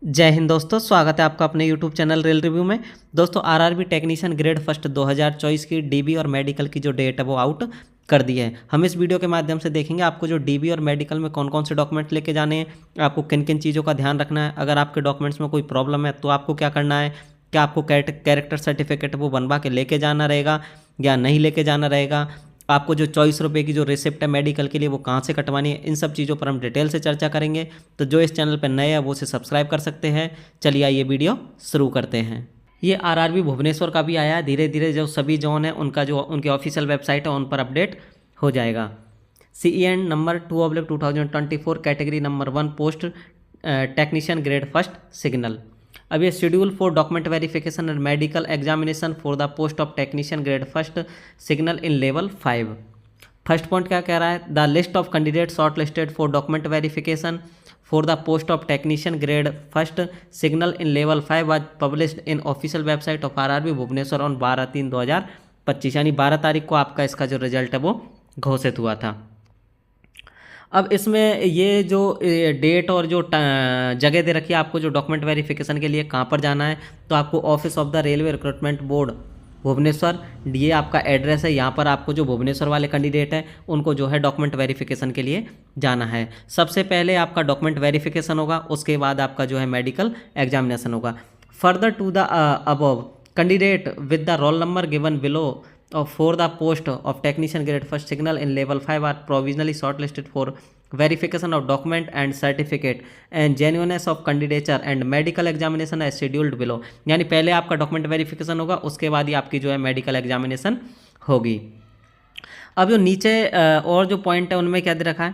जय हिंद दोस्तों, स्वागत है आपका अपने YouTube चैनल रेल रिव्यू में। दोस्तों आरआरबी टेक्नीशियन ग्रेड फर्स्ट 2024 की डीबी और मेडिकल की जो डेट है वो आउट कर दी है। हम इस वीडियो के माध्यम से देखेंगे आपको जो डीबी और मेडिकल में कौन कौन से डॉक्यूमेंट लेके जाने हैं, आपको किन किन चीज़ों का ध्यान रखना है, अगर आपके डॉक्यूमेंट्स में कोई प्रॉब्लम है तो आपको क्या करना है, क्या आपको कैरेक्टर सर्टिफिकेट वो बनवा के लेके जाना रहेगा या नहीं लेके जाना रहेगा, आपको जो 24 रुपये की जो रिसिप्ट है मेडिकल के लिए वो कहाँ से कटवानी है, इन सब चीज़ों पर हम डिटेल से चर्चा करेंगे। तो जो इस चैनल पर नए हैं वो उसे सब्सक्राइब कर सकते हैं। चलिए आइए वीडियो शुरू करते हैं। ये आरआरबी भुवनेश्वर का भी आया है, धीरे धीरे जो सभी जोन है उनका जो उनके ऑफिशियल वेबसाइट है उन पर अपडेट हो जाएगा। CEN number 2/2024 category number 1 post technician grade first signal. अब ये schedule for document verification and medical examination for the post of technician grade first signal in level 5। First point क्या कह रहा है, the list of candidate short listed for document verification for the post of technician grade first signal in level 5 was published in official website of RRB Bhubaneswar on 12/3/2025, यानी 12 तारीख को आपका इसका जो रिजल्ट है वो घोषित हुआ था। अब इसमें ये जो डेट और जो जगह दे रखी है आपको जो डॉक्यूमेंट वेरिफिकेशन के लिए कहाँ पर जाना है, तो आपको office of the railway recruitment board Bhubaneswar, ये आपका एड्रेस है। यहाँ पर आपको जो भुवनेश्वर वाले कैंडिडेट हैं उनको जो है डॉक्यूमेंट वेरिफिकेशन के लिए जाना है। सबसे पहले आपका डॉक्यूमेंट वेरिफिकेशन होगा, उसके बाद आपका जो है मेडिकल एग्जामिनेशन होगा। Further to the above candidate with the roll number given below for the post of technician grade first signal in level 5 are provisionally shortlisted for verification of document and certificate and genuineness of candidature and medical examination as scheduled below। यानी पहले आपका document verification होगा, उसके बाद ही आपकी जो है medical examination होगी। अब जो नीचे और जो पॉइंट है उनमें क्या दे रखा है,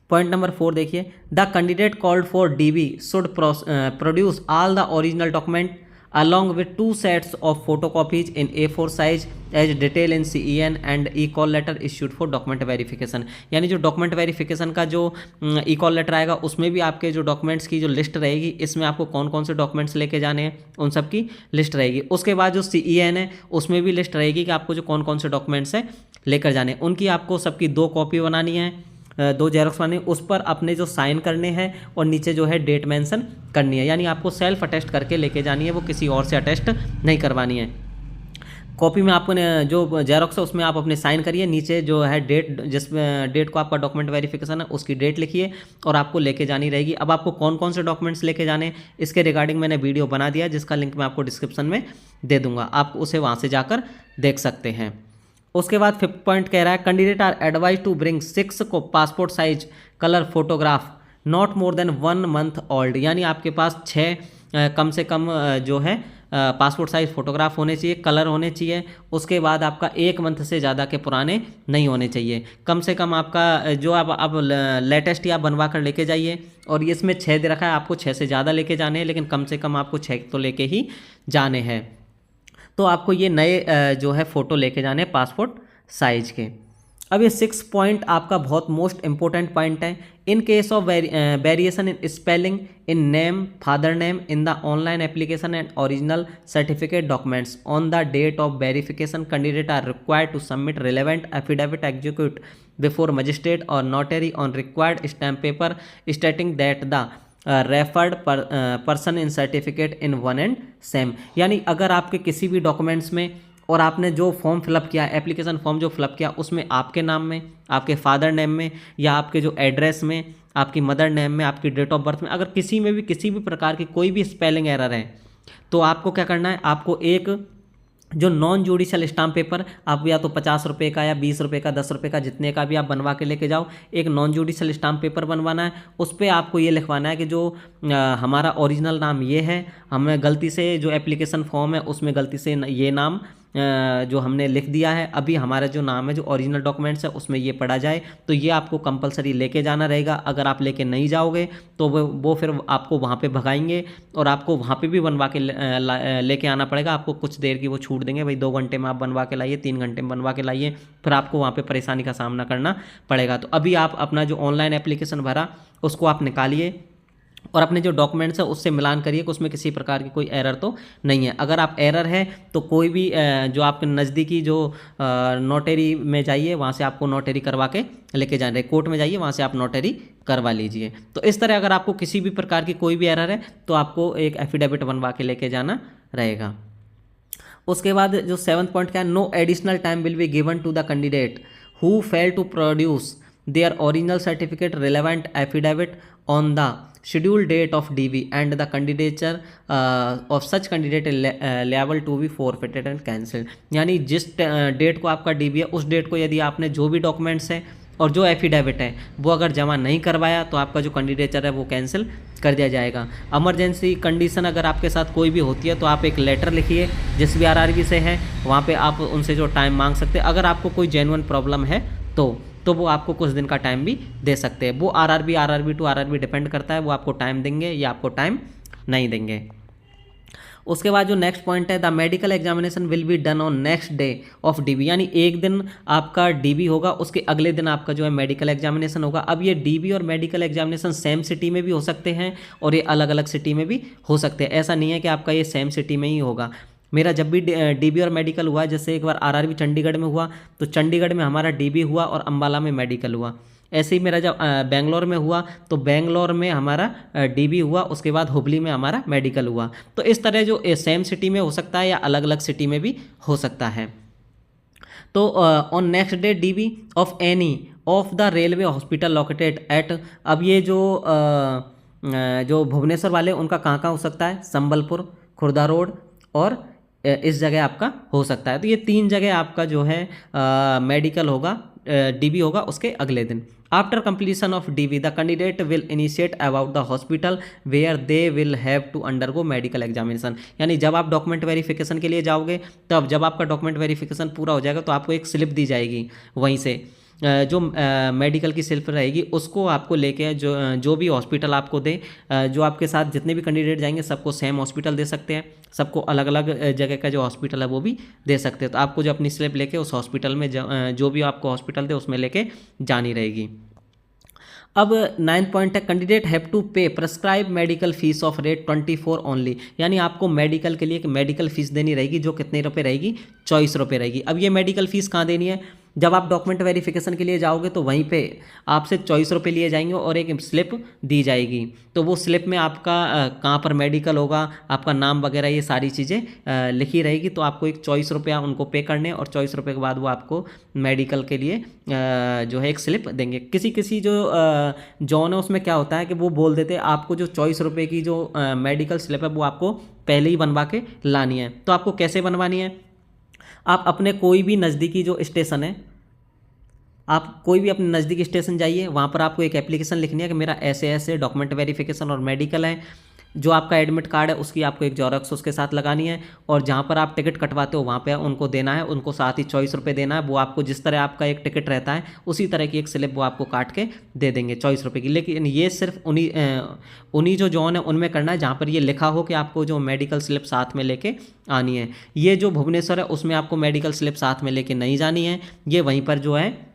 पॉइंट नंबर 4 देखिए, the candidate called for dB should produce all the original document along with 2 sets of photocopies in A4 size as detailed in CEN and e-call letter issued for document verification। यानी जो document verification का जो ई-कॉल letter आएगा उसमें भी आपके जो documents की जो लिस्ट रहेगी, इसमें आपको कौन कौन से डॉक्यूमेंट्स लेके जाने हैं उन सब की लिस्ट रहेगी। उसके बाद जो CEN है उसमें भी लिस्ट रहेगी कि आपको जो कौन कौन से डॉक्यूमेंट्स हैं लेकर जाने हैं। उनकी आपको सबकी 2 कॉपी बनानी है, 2 जेरोक्स बनानी है, उस पर अपने जो साइन करने हैं और नीचे जो है डेट मेंशन करनी है। यानी आपको सेल्फ अटेस्ट करके लेके जानी है, वो किसी और से अटेस्ट नहीं करवानी है। कॉपी में आपको जो जेरोक्स है उसमें आप अपने साइन करिए, नीचे जो है डेट, जिसमें डेट को आपका डॉक्यूमेंट वेरिफिकेशन है उसकी डेट लिखिए और आपको लेके जानी रहेगी। अब आपको कौन कौन से डॉक्यूमेंट्स लेके जाने इसके रिगार्डिंग मैंने वीडियो बना दिया, जिसका लिंक मैं आपको डिस्क्रिप्शन में दे दूंगा, आप उसे वहाँ से जाकर देख सकते हैं। उसके बाद 5th पॉइंट कह रहा है, candidate are advise to bring 6 को passport size colour photograph not more than 1 month old. यानी आपके पास 6 कम से कम जो है पासपोर्ट साइज फोटोग्राफ होने चाहिए, कलर होने चाहिए। उसके बाद आपका 1 मंथ से ज़्यादा के पुराने नहीं होने चाहिए। कम से कम आपका जो आप लेटेस्ट ही आप बनवा कर लेके जाइए। और ये इसमें 6 दे रखा है, आपको 6 से ज़्यादा लेके जाने हैं, लेकिन कम से कम आपको 6 तो लेके ही जाने हैं। तो आपको ये नए जो है फ़ोटो लेके जाने पासपोर्ट साइज के। अब ये 6 पॉइंट आपका बहुत मोस्ट इंपॉर्टेंट पॉइंट है। In case of variation in spelling in name father name in the online application and original certificate documents on the date of verification, candidate are required to submit relevant affidavit execute before magistrate और notary on required stamp paper stating that the referred person in certificate in one and same. यानी अगर आपके किसी भी documents में और आपने जो फॉर्म फिलअप किया, एप्लीकेशन फॉर्म जो फिलअप किया, उसमें आपके नाम में, आपके फादर नेम में या आपके जो एड्रेस में, आपकी मदर नेम में, आपकी डेट ऑफ बर्थ में अगर किसी में भी किसी भी प्रकार की कोई भी स्पेलिंग एरर है, तो आपको क्या करना है, आपको एक जो नॉन जुडिशियल स्टाम्प पेपर आप या तो 50 रुपये का या 20 रुपये का 10 रुपये का जितने का भी आप बनवा के लेके जाओ, एक नॉन जुडिशियल स्टाम्प पेपर बनवाना है। उस पर आपको ये लिखवाना है कि जो हमारा ओरिजिनल नाम ये है, हमें गलती से जो एप्लीकेशन फॉर्म है उसमें गलती से ये नाम जो हमने लिख दिया है, अभी हमारा जो नाम है जो ओरिजिनल डॉक्यूमेंट्स है उसमें ये पढ़ा जाए, तो ये आपको कंपलसरी लेके जाना रहेगा। अगर आप लेके नहीं जाओगे तो वो फिर आपको वहाँ पे भगाएंगे और आपको वहाँ पे भी बनवा के लेके आना पड़ेगा। आपको कुछ देर की वो छूट देंगे, भाई 2 घंटे में आप बनवा के लाइए, 3 घंटे में बनवा के लाइए, फिर आपको वहाँ पर परेशानी का सामना करना पड़ेगा। तो अभी आप अपना जो ऑनलाइन एप्लीकेशन भरा उसको आप निकालिए और अपने जो डॉक्यूमेंट्स है उससे मिलान करिए कि उसमें किसी प्रकार की कोई एरर तो नहीं है। अगर आप एरर है तो कोई भी जो आपके नज़दीकी जो नोटरी में जाइए, वहाँ से आपको नोटरी करवा के लेके जाना है। कोर्ट में जाइए, वहाँ से आप नोटरी करवा लीजिए। तो इस तरह अगर आपको किसी भी प्रकार की कोई भी एरर है तो आपको एक एफिडेविट बनवा के लेके जाना रहेगा। उसके बाद जो 7th पॉइंट क्या है, no additional time will be given to the candidate who fail to produce their original certificate relevant affidavit on the schedule date of DV and the candidature of such candidate लेवल to be forfeited and cancelled. यानी जिस date को आपका DV है उस date को यदि आपने जो भी डॉक्यूमेंट्स हैं और जो एफिडेविट है वो अगर जमा नहीं करवाया तो आपका जो कैंडिडेचर है वो कैंसिल कर दिया जाएगा। इमरजेंसी कंडीशन अगर आपके साथ कोई भी होती है तो आप एक लेटर लिखिए जिस भी RRB से है, वहाँ पे आप उनसे जो टाइम मांग सकते हैं। अगर आपको कोई जेन्युइन प्रॉब्लम है तो वो आपको कुछ दिन का टाइम भी दे सकते हैं। वो RRB टू RRB डिपेंड करता है, वो आपको टाइम देंगे या आपको टाइम नहीं देंगे। उसके बाद जो नेक्स्ट पॉइंट है, the medical examination will be done on next day of DV। यानी एक दिन आपका DV होगा, उसके अगले दिन आपका जो है मेडिकल एग्जामिनेशन होगा। अब ये DV और मेडिकल एग्जामिनेशन सेम सिटी में भी हो सकते हैं और ये अलग अलग सिटी में भी हो सकते हैं। ऐसा नहीं है कि आपका ये सेम सिटी में ही होगा। मेरा जब भी DV और मेडिकल हुआ, जैसे एक बार RRB चंडीगढ़ में हुआ तो चंडीगढ़ में हमारा DV हुआ और अम्बाला में मेडिकल हुआ। ऐसे ही मेरा जब बेंगलोर में हुआ तो बेंगलोर में हमारा DV हुआ, उसके बाद हुबली में हमारा मेडिकल हुआ। तो इस तरह जो सेम सिटी में हो सकता है या अलग अलग सिटी में भी हो सकता है। तो on next day DV of any of the railway hospital located at, अब ये जो भुवनेश्वर वाले उनका कहाँ कहाँ हो सकता है, संबलपुर, खुर्दा रोड और इस जगह आपका हो सकता है। तो ये 3 जगह आपका जो है मेडिकल होगा, DV होगा उसके अगले दिन। After completion of DV the candidate will initiate about the hospital where they will have to undergo medical examination. यानी जब आप डॉक्यूमेंट वेरिफिकेशन के लिए जाओगे, तब जब आपका डॉक्यूमेंट वेरिफिकेशन पूरा हो जाएगा तो आपको एक स्लिप दी जाएगी, वहीं से जो मेडिकल की स्लिप रहेगी उसको आपको लेके जो भी हॉस्पिटल आपको दे, जो आपके साथ जितने भी कैंडिडेट जाएंगे सबको सेम हॉस्पिटल दे सकते हैं, सबको अलग अलग जगह का जो हॉस्पिटल है वो भी दे सकते हैं। तो आपको जो अपनी स्लिप लेके उस हॉस्पिटल में जो भी आपको हॉस्पिटल दे उसमें लेके जानी रहेगी। अब 9th पॉइंट है, कैंडिडेट हैव टू पे prescribe medical fees of rate 24 only. यानी आपको मेडिकल के लिए मेडिकल फीस देनी रहेगी जो कितने रुपए रहेगी, 24 रुपये रहेगी। अब ये मेडिकल फीस कहाँ देनी है, जब आप डॉक्यूमेंट वेरिफिकेशन के लिए जाओगे तो वहीं पे आपसे 24 रुपये लिए जाएंगे और एक स्लिप दी जाएगी। तो वो स्लिप में आपका कहाँ पर मेडिकल होगा, आपका नाम वगैरह ये सारी चीज़ें लिखी रहेगी। तो आपको एक 24 रुपया उनको पे करने और 24 रुपये के बाद वो आपको मेडिकल के लिए जो है एक स्लिप देंगे। किसी किसी जो जॉन है उसमें क्या होता है कि वो बोल देते हैं आपको जो 24 रुपये की जो मेडिकल स्लिप है वो आपको पहले ही बनवा के लानी है। तो आपको कैसे बनवानी है, आप अपने कोई भी नज़दीकी जो स्टेशन है, आप कोई भी अपने नज़दीकी स्टेशन जाइए, वहाँ पर आपको एक एप्लीकेशन लिखनी है कि मेरा ऐसे ऐसे डॉक्यूमेंट वेरिफिकेशन और मेडिकल है। जो आपका एडमिट कार्ड है उसकी आपको एक जेरॉक्स उसके साथ लगानी है और जहाँ पर आप टिकट कटवाते हो वहाँ पे उनको देना है, उनको साथ ही 24 रुपये देना है। वो आपको जिस तरह आपका एक टिकट रहता है उसी तरह की एक स्लिप वो आपको काट के दे देंगे 24 रुपये की। लेकिन ये सिर्फ उन्हीं जो जॉन है उनमें करना है जहाँ पर ये लिखा हो कि आपको जो मेडिकल स्लिप साथ में लेके आनी है। ये जो भुवनेश्वर है उसमें आपको मेडिकल स्लिप साथ में लेके नहीं जानी है। ये वहीं पर जो है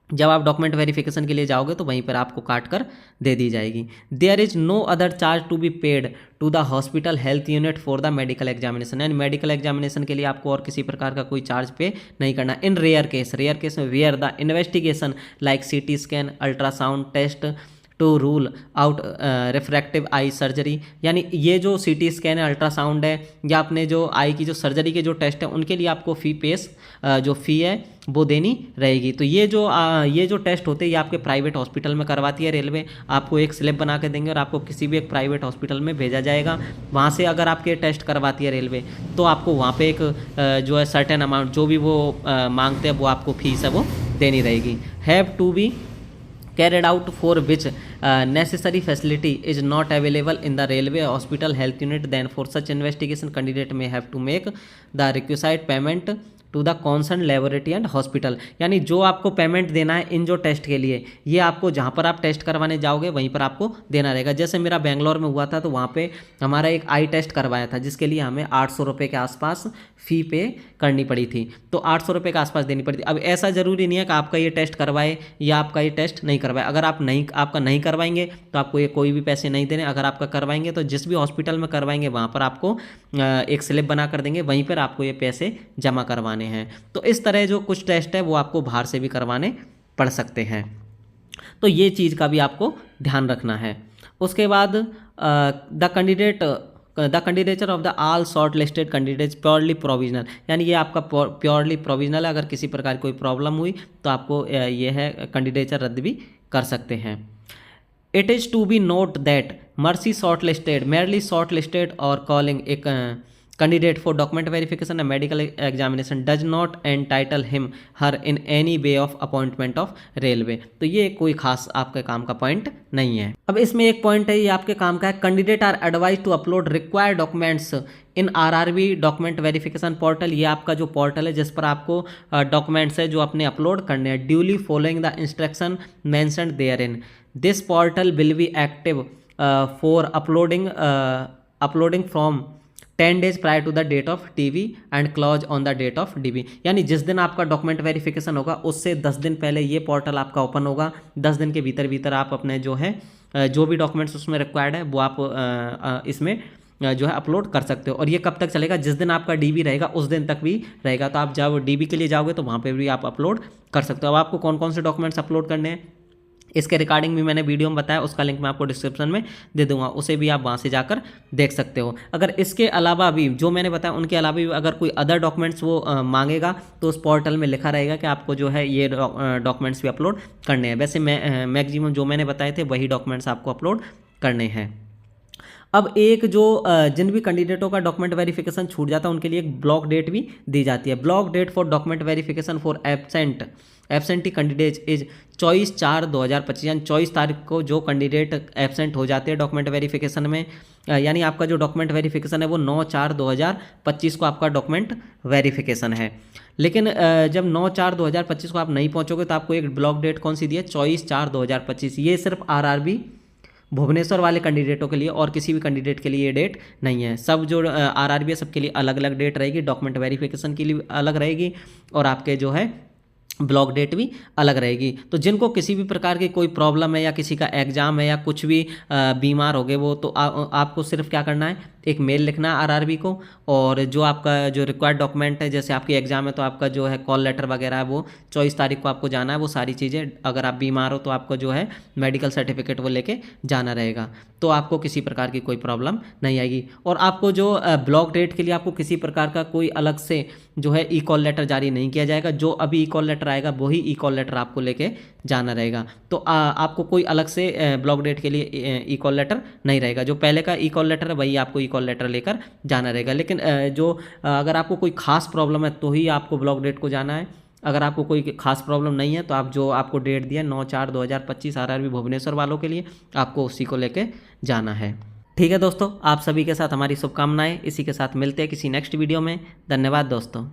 जब आप डॉक्यूमेंट वेरिफिकेशन के लिए जाओगे तो वहीं पर आपको काट कर दे दी जाएगी। There is no other charge to be paid to the hospital health unit for the medical examination. यानी मेडिकल एग्जामिनेशन के लिए आपको और किसी प्रकार का कोई चार्ज पे नहीं करना। इन रेयर केस में where the investigation like CT scan, ultrasound test to rule out refractive eye surgery. यानी ये जो CT स्कैन है, अल्ट्रासाउंड है या अपने जो आई की जो सर्जरी के जो टेस्ट हैं उनके लिए आपको जो फ़ी है वो देनी रहेगी। तो ये जो टेस्ट होते हैं ये आपके प्राइवेट हॉस्पिटल में करवाती है रेलवे। आपको एक स्लिप बना के देंगे और आपको किसी भी एक प्राइवेट हॉस्पिटल में भेजा जाएगा। वहाँ से अगर आपके टेस्ट करवाती है रेलवे तो आपको वहाँ पे एक जो है सर्टेन अमाउंट जो भी वो मांगते हैं वो आपको फीस है वो देनी रहेगी। Have to be carried out for which necessary facility is not available in the railway hospital health unit, then for such investigation candidate may have to make the requisite payment to the concern laboratory and hospital, यानी जो आपको payment देना है इन जो test के लिए, ये आपको जहाँ पर आप टेस्ट करवाने जाओगे वहीं पर आपको देना रहेगा। जैसे मेरा बेंगलोर में हुआ था तो वहाँ पे हमारा एक आई टेस्ट करवाया था जिसके लिए हमें 800 रुपये के आसपास फ़ी पे करनी पड़ी थी, तो 800 रुपये के आसपास देनी पड़ी थी। अब ऐसा ज़रूरी नहीं है कि आपका ये टेस्ट करवाए या आपका ये टेस्ट नहीं करवाए। अगर आप आपका नहीं करवाएंगे तो आपको ये कोई भी पैसे नहीं देने, अगर आपका करवाएंगे तो जिस भी हॉस्पिटल में करवाएंगे वहाँ पर आपको एक स्लिप बना कर देंगे, वहीं पर आपको ये पैसे जमा करवाने हैं। तो इस तरह जो कुछ टेस्ट है वो आपको बाहर से भी करवाने पड़ सकते हैं, तो ये चीज़ का भी आपको ध्यान रखना है। उसके बाद the candidature of the all short listed candidates purely provisional, यानी ये आपका प्योरली प्रोविजनल है। अगर किसी प्रकार कोई प्रॉब्लम हुई तो आपको ये है कैंडिडेचर रद्द भी कर सकते हैं। It is to be note that merely short listed merely short listed और कॉलिंग एक candidate for document verification and medical examination does not entitle him her in any way of appointment of railway, तो ये कोई खास आपके काम का point नहीं है। अब इसमें एक पॉइंट है, ये आपके काम का है, candidate are advise to upload required documents in RRB document verification portal. ये आपका जो पोर्टल है जिस पर आपको डॉक्यूमेंट्स है जो अपने अपलोड करने हैं, duly following the instruction mentioned therein. This portal will be active for uploading from 10 days prior to the date of DV and close on the date of DV, यानी जिस दिन आपका document verification होगा उससे 10 दिन पहले ये portal आपका ओपन होगा। 10 दिन के भीतर आप अपने जो है जो भी डॉक्यूमेंट्स उसमें रिक्वायर्ड है वो आप इसमें जो है अपलोड कर सकते हो। और ये कब तक चलेगा? जिस दिन आपका डीबी रहेगा उस दिन तक भी रहेगा। तो आप जब डीबी के लिए जाओगे तो वहाँ पर भी आप अपलोड कर सकते हो। अब आपको कौन कौन से डॉक्यूमेंट्स अपलोड करने हैं इसके रिगार्डिंग भी मैंने वीडियो में बताया, उसका लिंक मैं आपको डिस्क्रिप्शन में दे दूंगा, उसे भी आप वहाँ से जाकर देख सकते हो। अगर इसके अलावा भी जो मैंने बताया उनके अलावा भी अगर कोई अदर डॉक्यूमेंट्स वो मांगेगा तो उस पोर्टल में लिखा रहेगा कि आपको जो है ये डॉक्यूमेंट्स भी अपलोड करने हैं। वैसे मैक्सिमम जो मैंने बताए थे वही डॉक्यूमेंट्स आपको अपलोड करने हैं। अब एक जो जिन भी कैंडिडेटों का डॉक्यूमेंट वेरिफिकेशन छूट जाता है उनके लिए एक ब्लॉक डेट भी दी जाती है। Block date for document verification for absentee candidate is 24/4/2025, यानी 24 तारीख को जो कैंडिडेट एब्सेंट हो जाते हैं डॉक्यूमेंट वेरिफिकेशन में, यानी आपका जो डॉक्यूमेंट वेरिफिकेशन है वो 9/4/2025 को आपका डॉक्यूमेंट वेरिफिकेशन है। लेकिन जब 9/4/2025 को आप नहीं पहुंचोगे तो आपको एक ब्लॉक डेट कौन सी दी है? 24/4/2025। ये सिर्फ आरआरबी भुवनेश्वर वाले कैंडिडेटों के लिए, और किसी भी कैंडिडेट के लिए ये डेट नहीं है। सब जो आरआरबी है सबके लिए अलग अलग डेट रहेगी, डॉक्यूमेंट वेरिफिकेशन के लिए अलग रहेगी और आपके जो है ब्लॉक डेट भी अलग रहेगी। तो जिनको किसी भी प्रकार की कोई प्रॉब्लम है या किसी का एग्ज़ाम है या कुछ भी बीमार हो गए वो, तो आपको सिर्फ क्या करना है, एक मेल लिखना है आरआरबी को, और जो आपका जो रिक्वायर्ड डॉक्यूमेंट है, जैसे आपकी एग्ज़ाम है तो आपका जो है कॉल लेटर वगैरह है वो 24 तारीख को आपको जाना है, वो सारी चीज़ें। अगर आप बीमार हो तो आपको जो है मेडिकल सर्टिफिकेट वो लेके जाना रहेगा, तो आपको किसी प्रकार की कोई प्रॉब्लम नहीं आएगी। और आपको जो ब्लॉक डेट के लिए आपको किसी प्रकार का कोई अलग से जो है ई कॉल लेटर जारी नहीं किया जाएगा। जो अभी ई कॉल लेटर आएगा वही ई कॉल लेटर आपको लेके जाना रहेगा। तो आपको कोई अलग से ब्लॉक डेट के लिए ई कॉल लेटर नहीं रहेगा। जो पहले का ई कॉल लेटर है वही आपको ई कॉल लेटर लेकर जाना रहेगा। लेकिन अगर आपको कोई खास प्रॉब्लम है तो ही आपको ब्लॉक डेट को जाना है। अगर आपको कोई खास प्रॉब्लम नहीं है तो आप जो आपको डेट दिया 9/4/2025 आरआरबी भुवनेश्वर वालों के लिए, आपको उसी को लेके जाना है। ठीक है दोस्तों, आप सभी के साथ हमारी शुभकामनाएं। इसी के साथ मिलते हैं किसी नेक्स्ट वीडियो में। धन्यवाद दोस्तों।